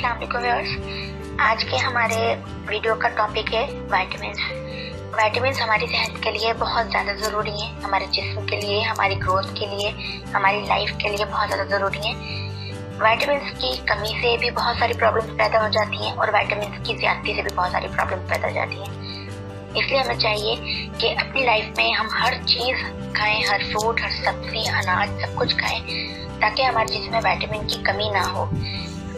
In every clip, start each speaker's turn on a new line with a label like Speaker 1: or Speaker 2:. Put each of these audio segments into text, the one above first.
Speaker 1: अस्सलाम वालेकुम व्यूअर्स। आज के हमारे वीडियो का टॉपिक है विटामिन्स। विटामिन्स हमारी सेहत के लिए बहुत ज़्यादा ज़रूरी हैं, हमारे जिस्म के लिए, हमारी ग्रोथ के लिए, हमारी लाइफ के लिए बहुत ज़्यादा ज़रूरी हैं। विटामिन्स की कमी से भी बहुत सारी प्रॉब्लम्स पैदा हो जाती हैं और विटामिन्स की ज़्यादती से भी बहुत सारी प्रॉब्लम्स पैदा हो जाती हैं। इसलिए हमें चाहिए कि अपनी लाइफ में हम हर चीज़ खाएं, हर फ्रूट, हर सब्जी, अनाज, सब कुछ खाएं ताकि हमारे जिस्म में विटामिन की कमी ना हो।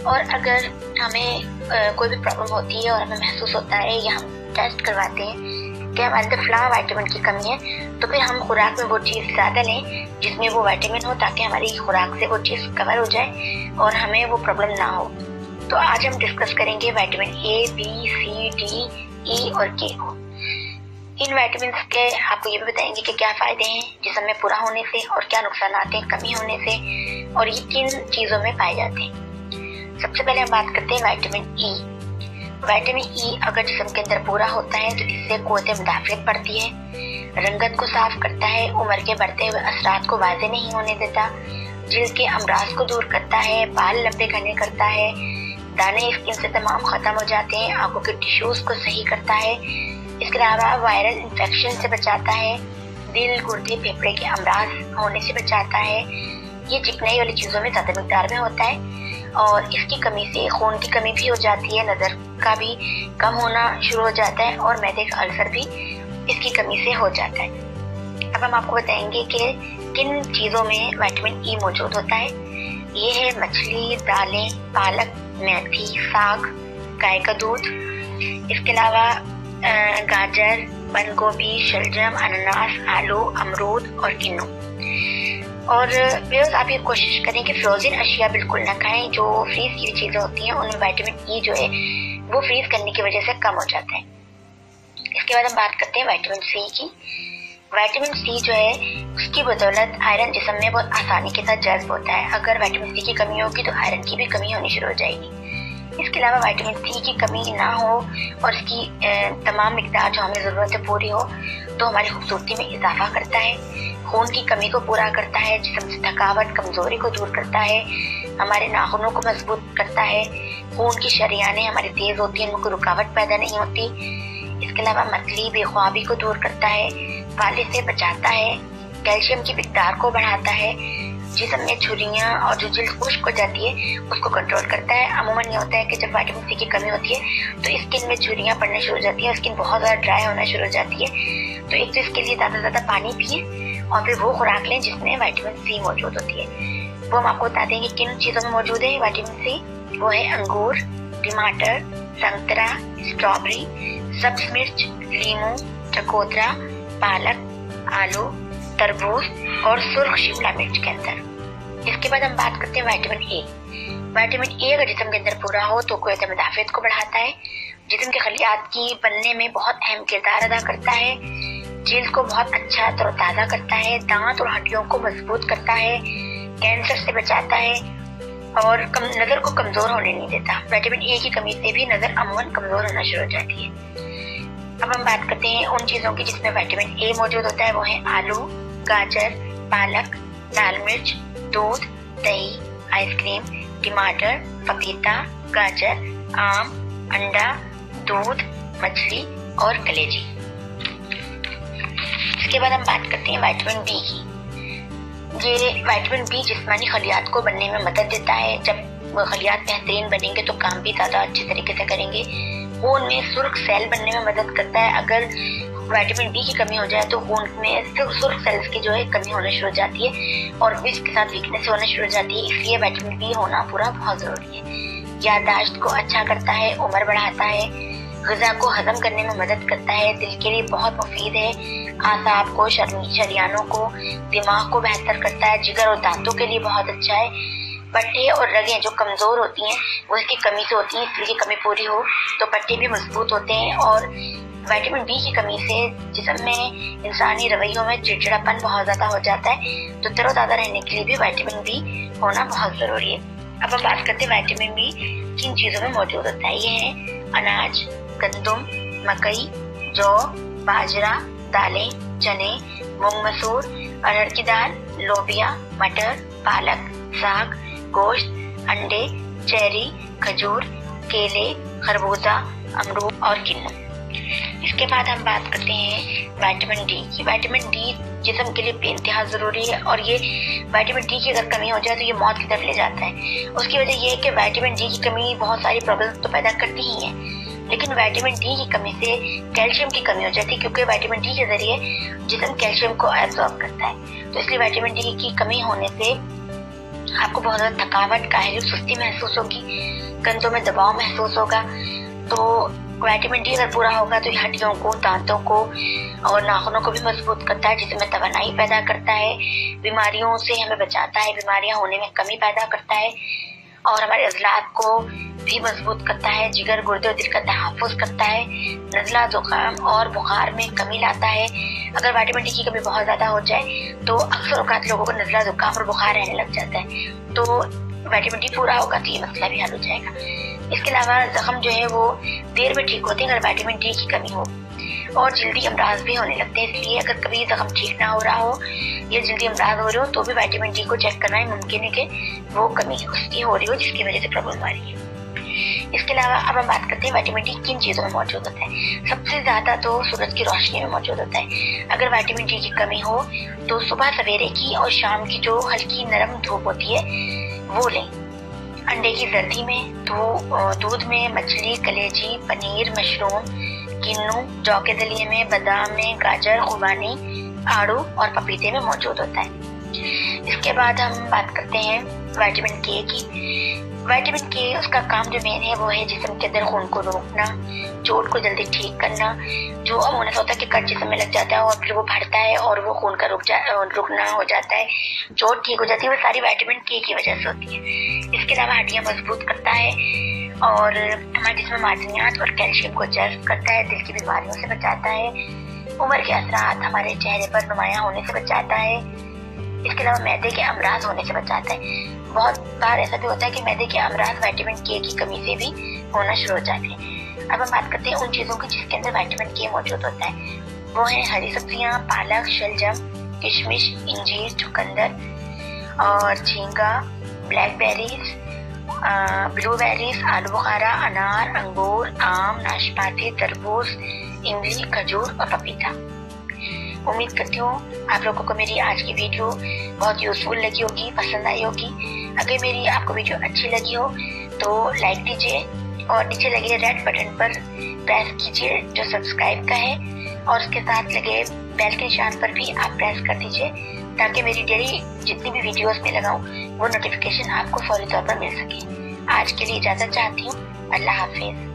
Speaker 1: और अगर हमें कोई भी प्रॉब्लम होती है और हमें महसूस होता है या हम टेस्ट करवाते हैं कि हमारे अंदर फलां विटामिन की कमी है, तो फिर हम खुराक में वो चीज़ ज़्यादा लें जिसमें वो विटामिन हो ताकि हमारी खुराक से वो चीज़ कवर हो जाए और हमें वो प्रॉब्लम ना हो। तो आज हम डिस्कस करेंगे vitamin A, B, C, D, E और के को। इन विटामिन्स के आपको ये भी बताएंगे कि क्या फ़ायदे हैं जिस्म में पूरा होने से और क्या नुकसान आते हैं कमी होने से, और ये किन चीज़ों में पाए जाते हैं। सबसे पहले हम बात करते हैं विटामिन ई। विटामिन ई अगर जिस्म के अंदर पूरा होता है तो इससे क़ुव्वत मुदाफ़ियत बढ़ती है, रंगत को साफ करता है, उम्र के बढ़ते हुए असरात को वाज़े नहीं होने देता, जिल्द के अमराज को दूर करता है, बाल लंबे घने करता है, दाने स्किन से तमाम ख़त्म हो जाते हैं, आंखों के टिश्यूज़ को सही करता है। इसके अलावा वायरल इन्फेक्शन से बचाता है, दिल, गुर्दे, फेफड़े के अमराज होने से बचाता है। ये चिकनाई वाली चीज़ों में ज़्यादा मिकदार में होता है और इसकी कमी से खून की कमी भी हो जाती है, नज़र का भी कम होना शुरू हो जाता है और मैदे का अल्सर भी इसकी कमी से हो जाता है। अब हम आपको बताएंगे कि किन चीज़ों में विटामिन ई मौजूद होता है। ये है मछली, दालें, पालक, मेथी, साग, गाय का दूध। इसके अलावा गाजर, बंद गोभी, शलजम, अनानास, आलू, अमरूद और किन्नू। और व्यूअर्स आप ये कोशिश करें कि फ्रोज़न अशिया बिल्कुल ना खाएं। जो फ्रीज की चीज़ें होती हैं उनमें विटामिन ई जो है वो फ्रीज करने की वजह से कम हो जाता है। इसके बाद हम बात करते हैं विटामिन सी की। विटामिन सी जो है उसकी बदौलत आयरन जिस्म में बहुत आसानी के साथ जज्ब होता है। अगर विटामिन सी की कमी होगी तो आयरन की भी कमी होनी शुरू हो जाएगी। इसके अलावा विटामिन सी की कमी ना हो और इसकी तमाम मिकदार जो हमें ज़रूरत है पूरी हो तो हमारी खूबसूरती में इजाफा करता है, खून की कमी को पूरा करता है, जिस्म से थकावट, कमज़ोरी को दूर करता है, हमारे नाखूनों को मजबूत करता है, खून की शरियानें हमारी तेज़ होती हैं, उनको रुकावट पैदा नहीं होती। इसके अलावा मतली, बेख्वाबी को दूर करता है, फालिज से बचाता है, कैल्शियम की मिकदार को बढ़ाता है, जिस्म में झुर्रियाँ और जो जिल्द खुश्क हो जाती है उसको कंट्रोल करता है। अमूमन ये होता है कि जब विटामिन सी की कमी होती है तो स्किन में झुर्रियाँ पड़ने शुरू हो जाती है, स्किन बहुत ज़्यादा ड्राई होना शुरू हो जाती है। तो एक तो इसके लिए ज़्यादा से ज़्यादा पानी पिए और फिर वो खुराक लें जिसमें विटामिन सी मौजूद होती है। वो हम आपको बता देंगे किन चीज़ों में मौजूद है विटामिन सी। वो है अंगूर, टमाटर, संतरा, स्ट्रॉबेरी, सब्ज मिर्च, लीमू, चकोतरा, पालक, आलू, तरबूज और सुर्ख शिमला मिर्च के अंदर। इसके बाद हम बात करते हैं विटामिन ए। विटामिन ए अगर जिस्म के अंदर पूरा हो तो क़ुव्वत मुदाफ़ियत को बढ़ाता है, जिस्म के खलियात की बनने में बहुत अहम किरदार अदा करता है, जिल्द को बहुत अच्छा तरोताज़ा करता है, दांत और हड्डियों को मजबूत करता है, कैंसर से बचाता है और नज़र को कमज़ोर होने नहीं देता। विटामिन ए की कमी से भी नज़र अमूमन कमज़ोर होना शुरू हो जाती है। अब हम बात करते हैं उन चीज़ों की जिसमें विटामिन ए मौजूद होता है। वो है आलू, गाजर, पालक, लाल मिर्च, दूध, दही, आइसक्रीम, टमाटर, पपीता, गाजर, आम, अंडा, दूध, मछली और कलेजी। इसके बाद हम बात करते हैं विटामिन बी की। ये विटामिन बी जिस्मानी खलियात को बनने में मदद देता है। जब खलियात बेहतरीन बनेंगे तो काम भी ज़्यादा अच्छे तरीके से करेंगे। खून में सुर्ख सेल बनने में मदद करता है। अगर विटामिन बी की कमी हो जाए तो खून में सुर्ख सेल्स की जो है कमी होना शुरू हो जाती है और इसके साथ वीकनेस होना शुरू हो जाती है। इसलिए विटामिन बी होना पूरा बहुत ज़रूरी है। याददाश्त को अच्छा करता है, उम्र बढ़ाता है, ग़िज़ा को हजम करने में मदद करता है, दिल के लिए बहुत मुफीद है, आसाब को, शरियानों को, दिमाग को बेहतर करता है, जिगर और दांतों के लिए बहुत अच्छा है। पट्टे और रगें जो कमज़ोर होती हैं वो इसकी कमी से होती हैं, इसलिए कमी पूरी हो तो पट्टे भी मजबूत होते हैं। और विटामिन बी की कमी से जिस्म में इंसानी रवैयों में चिड़चिड़ापन बहुत ज़्यादा हो जाता है, तो तरोताज़ा रहने के लिए भी विटामिन बी होना बहुत ज़रूरी है। अब हम बात करते हैं विटामिन बी किन चीज़ों में मौजूद होता है। ये है अनाज, गंदम, मकई, जौ, बाजरा, दालें, चने, मूंग मसूर, अरहर की दाल, लोबिया, मटर, पालक, साग, गोश्त, अंडे, चेरी, खजूर, केले, खरबूजा, अमरूद और किन्नू। इसके बाद हम बात करते हैं विटामिन डी की। विटामिन डी जिस्म के लिए बेइंतहा जरूरी है और ये विटामिन डी की अगर कमी हो जाए तो ये मौत की तरफ ले जाता है। उसकी वजह ये है कि विटामिन डी की कमी बहुत सारी प्रॉब्लम तो पैदा करती ही है, लेकिन विटामिन डी की कमी से कैल्शियम की कमी हो जाती है, क्योंकि विटामिन डी के जरिए जिस्म कैल्शियम को एब्जॉर्ब करता है। तो इसलिए विटामिन डी की कमी होने से आपको बहुत ज्यादा थकावट, काहली, सुस्ती महसूस होगी, कंधों में दबाव महसूस होगा। तो विटामिन डी अगर पूरा होगा तो हड्डियों को, दांतों को और नाखूनों को भी मजबूत करता है, जिसमें तवानाई पैदा करता है, बीमारियों से हमें बचाता है, बीमारियां होने में कमी पैदा करता है और हमारे अज़लात को भी मजबूत करता है, जिगर, गुर्दे और दिल का तहफ़्फ़ुज़ करता है, नज़ला, ज़ुकाम और बुखार में कमी लाता है। अगर विटामिन डी की कमी बहुत ज़्यादा हो जाए तो अक्सर औक़ात लोगों को नज़ला, ज़ुकाम और बुखार रहने लग जाता है। तो विटामिन डी पूरा होगा तो ये मसला भी हल हो जाएगा। इसके अलावा जख्म जो है वो देर में ठीक होते हैं अगर विटामिन डी की कमी हो, और जल्दी अमराज भी होने लगते हैं। इसलिए अगर कभी जख्म ठीक ना हो रहा हो या जल्दी अमराज हो रहे हो तो भी विटामिन डी को चेक करना है, मुमकिन है कि वो कमी उसकी हो रही हो जिसकी वजह से प्रॉब्लम आ रही है। इसके अलावा अब हम बात करते हैं विटामिन डी किन चीज़ों में मौजूद होता है। सबसे ज़्यादा तो सूरज की रोशनी में मौजूद होता है। अगर विटामिन डी की कमी हो तो सुबह सवेरे की और शाम की जो हल्की नरम धूप होती है वो लें। अंडे की जर्दी में, दूध में, मछली, कलेजी, पनीर, मशरूम, किन्नू, जौ के दलिए में, बादाम में, गाजर, खुबानी, आड़ू और पपीते में मौजूद होता है। इसके बाद हम बात करते हैं विटामिन के की। विटामिन के उसका काम जो मेन है वो है जिस्म के अंदर खून को रोकना, चोट को जल्दी ठीक करना। जो अमूमन होता है कि कट जिस्म में लग जाता है और फिर वो बढ़ता है और वो खून का रुकना हो जाता है, चोट ठीक हो जाती है, वो सारी विटामिन के की वजह से होती है। इसके अलावा हड्डियां मजबूत करता है और हमारे जिस्म में मादनियात और कैल्शियम को जज़्ब करता है, दिल की बीमारियों से बचाता है, उम्र के असरात हमारे चेहरे पर नुमायां होने से बचाता है। इसके अलावा मैदे के अमराज होने से बचाता है। बहुत बार ऐसा भी होता है कि मैदे के अमराज विटामिन के की कमी से भी होना शुरू हो जाते हैं। अब हम बात करते हैं उन चीज़ों की जिसके अंदर विटामिन के मौजूद होता है। वो है हरी सब्जियां, पालक, शलजम, किशमिश, इंजीर, चुकंदर और झींगा, ब्लैकबेरीज, ब्लूबेरीज, आलू बुखारा, अनार, अंगूर, आम, नाशपाती, तरबूज, इमली, खजूर और पपीता। उम्मीद करती हूँ आप लोगों को मेरी आज की वीडियो बहुत यूजफुल लगी होगी, पसंद आई होगी। अगर मेरी आपको वीडियो अच्छी लगी हो तो लाइक दीजिए और नीचे लगे रेड बटन पर प्रेस कीजिए जो सब्सक्राइब का है, और उसके साथ लगे बेल के निशान पर भी आप प्रेस कर दीजिए ताकि मेरी डेली जितनी भी वीडियोस में लगाऊं वो नोटिफिकेशन आपको फौरी तौर पर मिल सके। आज के लिए इजाजत चाहती हूँ। अल्लाह हाफिज।